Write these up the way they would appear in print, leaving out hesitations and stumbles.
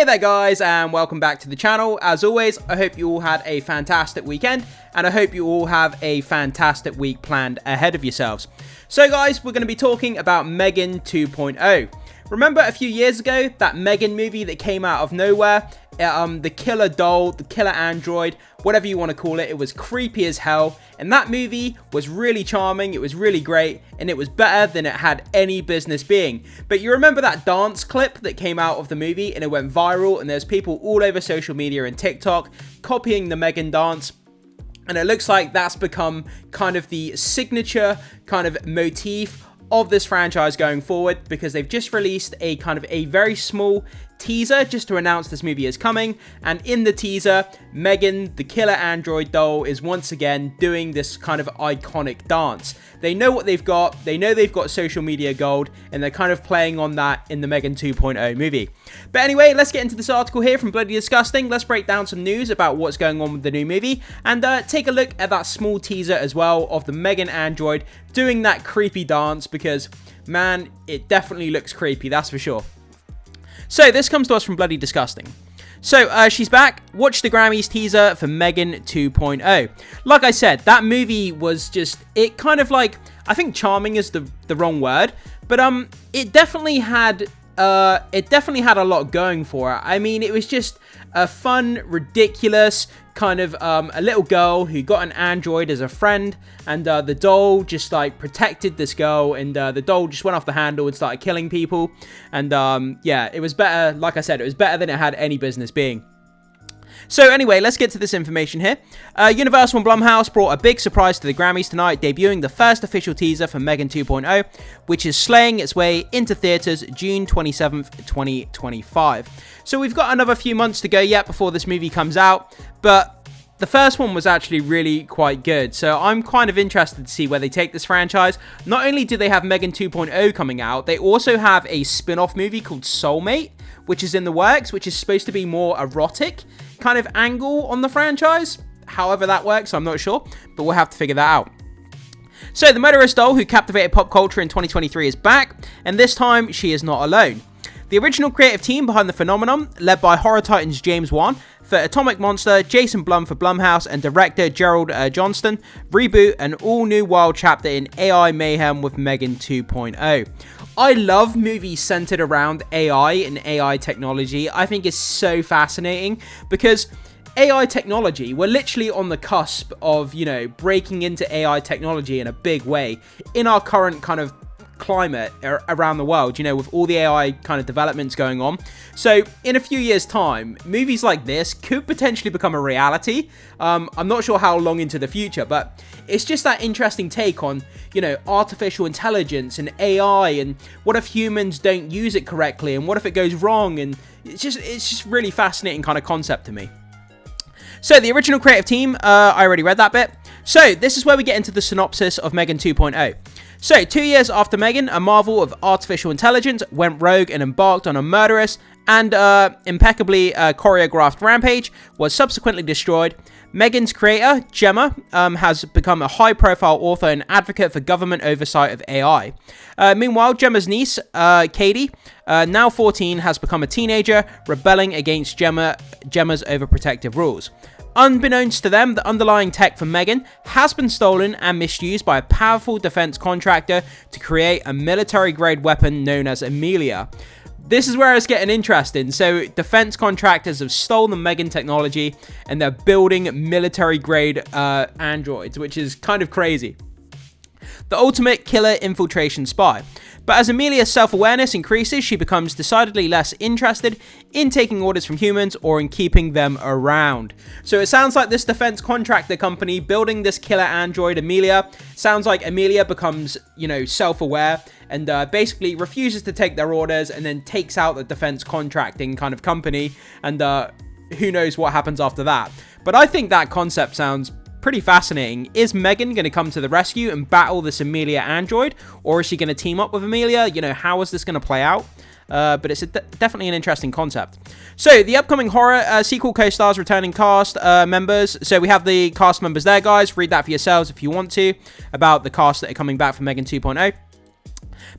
Hey there guys, and welcome back to the channel. As always, I hope you all had a fantastic weekend, and I hope you all have a fantastic week planned ahead of yourselves. So guys, we're going to be talking about M3GAN 2.0. Remember a few years ago, that M3GAN movie that came out of nowhere? The killer doll, the killer android, whatever you want to call it. It was creepy as hell, and that movie was really charming, it was really great, and it was better than it had any business being. But you remember that dance clip that came out of the movie, and it went viral, and there's people all over social media and TikTok copying the M3GAN dance. And it looks like that's become kind of the signature kind of motif of this franchise going forward, because they've just released a kind of a very small teaser just to announce this movie is coming. And in the teaser, M3GAN, the killer android doll, is once again doing this kind of iconic dance. They know what they've got, they know they've got social media gold, and they're kind of playing on that in the M3GAN 2.0 movie. But anyway, let's get into this article here from Bloody Disgusting. Let's break down some news about what's going on with the new movie, and take a look at that small teaser as well of the M3GAN android doing that creepy dance, because man, it definitely looks creepy, that's for sure. So this comes to us from Bloody Disgusting. So she's back. Watch the Grammys teaser for M3GAN 2.0. Like I said, that movie was just, it kind of like, I think charming is the wrong word, but it definitely had a lot going for it. I mean, it was just a fun, ridiculous kind of a little girl who got an android as a friend, and the doll just like protected this girl, and the doll just went off the handle and started killing people. And yeah, it was better. Like I said, it was better than it had any business being. So anyway, let's get to this information here. Universal and Blumhouse brought a big surprise to the Grammys tonight, debuting the first official teaser for M3GAN 2.0, which is slaying its way into theaters June 27th, 2025. So we've got another few months to go yet before this movie comes out, but the first one was actually really quite good. So I'm kind of interested to see where they take this franchise. Not only do they have M3GAN 2.0 coming out, they also have a spin-off movie called Soulmate, which is in the works, which is supposed to be more erotic kind of angle on the franchise. However that works, I'm not sure, but we'll have to figure that out. So the murderous doll who captivated pop culture in 2023 is back, and this time she is not alone. The original creative team behind the phenomenon, led by horror titans James Wan for Atomic Monster, Jason Blum for Blumhouse, and director Gerald Johnston, reboot an all-new wild chapter in AI mayhem with M3GAN 2.0. I love movies centered around AI and AI technology. I think it's so fascinating, because AI technology, we're literally on the cusp of, you know, breaking into AI technology in a big way in our current kind of climate around the world, you know, with all the AI kind of developments going on. So in a few years time, movies like this could potentially become a reality. I'm not sure how long into the future, but it's just that interesting take on, you know, artificial intelligence and AI, and what if humans don't use it correctly, and what if it goes wrong, and it's just really fascinating kind of concept to me. So the original creative team, I already read that bit. So this is where we get into the synopsis of M3GAN 2.0. So 2 years after M3GAN, a marvel of artificial intelligence went rogue and embarked on a murderous and impeccably choreographed rampage, was subsequently destroyed. M3GAN's creator, Gemma, has become a high-profile author and advocate for government oversight of AI. Meanwhile, Gemma's niece, Katie, now 14, has become a teenager, rebelling against Gemma's overprotective rules. Unbeknownst to them, the underlying tech for M3GAN has been stolen and misused by a powerful defense contractor to create a military-grade weapon known as Amelia. This is where it's getting interesting. So defense contractors have stolen the M3GAN technology, and they're building military-grade androids, which is kind of crazy. The ultimate killer infiltration spy. But as Amelia's self-awareness increases, she becomes decidedly less interested in taking orders from humans or in keeping them around. So it sounds like this defense contractor company building this killer android, Amelia, sounds like Amelia becomes, you know, self-aware and basically refuses to take their orders, and then takes out the defense contracting kind of company, and who knows what happens after that. But I think that concept sounds pretty fascinating. Is M3GAN going to come to the rescue and battle this Amelia android, or is she going to team up with Amelia? You know, how is this going to play out? But it's definitely an interesting concept. So the upcoming horror sequel co-stars returning cast members. So we have the cast members there, guys. Read that for yourselves if you want to, about the cast that are coming back for M3GAN 2.0.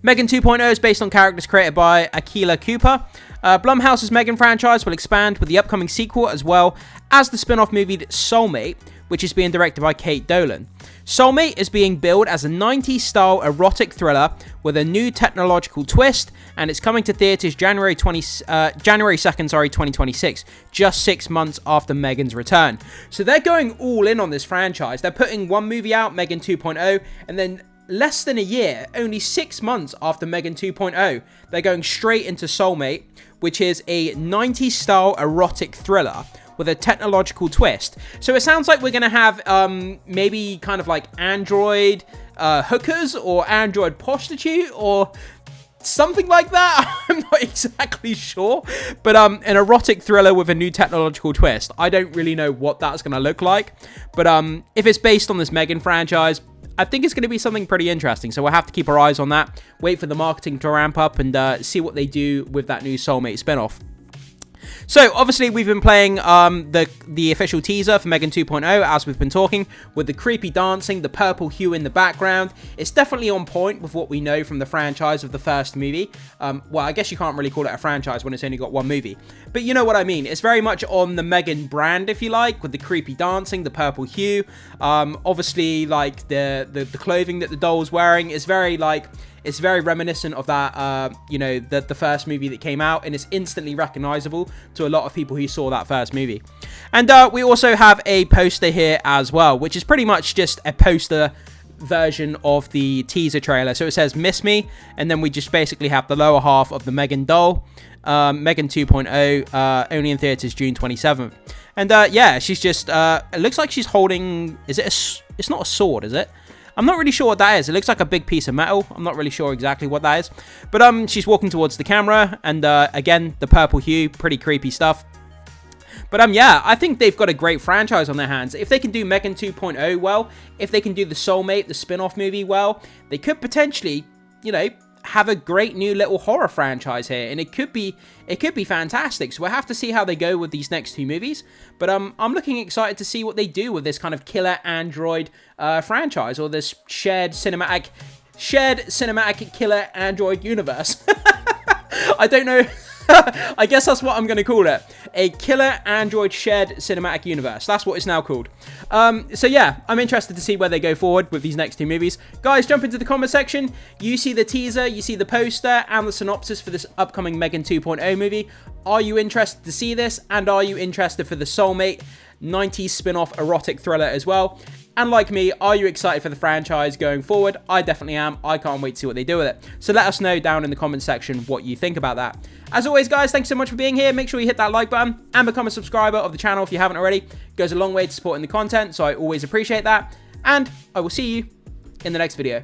M3GAN 2.0 is based on characters created by Akila Cooper, Blumhouse's M3GAN franchise will expand with the upcoming sequel, as well as the spin-off movie Soulmate, which is being directed by Kate Dolan. Soulmate is being billed as a 90s-style erotic thriller with a new technological twist, and it's coming to theaters January 2nd, 2026, just 6 months after M3GAN's return. So they're going all in on this franchise. They're putting one movie out, M3GAN 2.0, and then less than a year, only 6 months after M3GAN 2.0, they're going straight into Soulmate, which is a 90s-style erotic thriller with a technological twist. So it sounds like we're going to have maybe kind of like android hookers or android prostitute or something like that. I'm not exactly sure. But an erotic thriller with a new technological twist. I don't really know what that's going to look like. But if it's based on this M3GAN franchise, I think it's going to be something pretty interesting. So we'll have to keep our eyes on that. Wait for the marketing to ramp up and see what they do with that new Soulmate spinoff. So, obviously, we've been playing the official teaser for M3GAN 2.0, as we've been talking, with the creepy dancing, the purple hue in the background. It's definitely on point with what we know from the franchise of the first movie. Well, I guess you can't really call it a franchise when it's only got one movie. But you know what I mean. It's very much on the M3GAN brand, if you like, with the creepy dancing, the purple hue. Obviously, like, the clothing that the doll's wearing is very, like... It's very reminiscent of that, you know, the first movie that came out, and it's instantly recognizable to a lot of people who saw that first movie. And we also have a poster here as well, which is pretty much just a poster version of the teaser trailer. So it says "Miss Me," and then we just basically have the lower half of the M3GAN doll, M3GAN 2.0, only in theaters June 27th. And yeah, she's just, it looks like she's holding, it's not a sword, is it? I'm not really sure what that is. It looks like a big piece of metal. I'm not really sure exactly what that is. But she's walking towards the camera. And again, the purple hue. Pretty creepy stuff. But yeah, I think they've got a great franchise on their hands. If they can do M3GAN 2.0 well, if they can do the Soulmate, the spin-off movie well, they could potentially, you know, have a great new little horror franchise here, and it could be fantastic. So we'll have to see how they go with these next two movies. But I'm looking excited to see what they do with this kind of killer android franchise, or this shared cinematic killer android universe. I don't know. I guess that's what I'm going to call it. A killer android shared cinematic universe. That's what it's now called. So yeah, I'm interested to see where they go forward with these next two movies. Guys, jump into the comment section. You see the teaser, you see the poster, and the synopsis for this upcoming M3GAN 2.0 movie. Are you interested to see this? And are you interested for the Soulmate 90s spin-off erotic thriller as well? And like me, are you excited for the franchise going forward? I definitely am. I can't wait to see what they do with it. So let us know down in the comment section what you think about that. As always, guys, thanks so much for being here. Make sure you hit that like button and become a subscriber of the channel if you haven't already. It goes a long way to supporting the content, so I always appreciate that. And I will see you in the next video.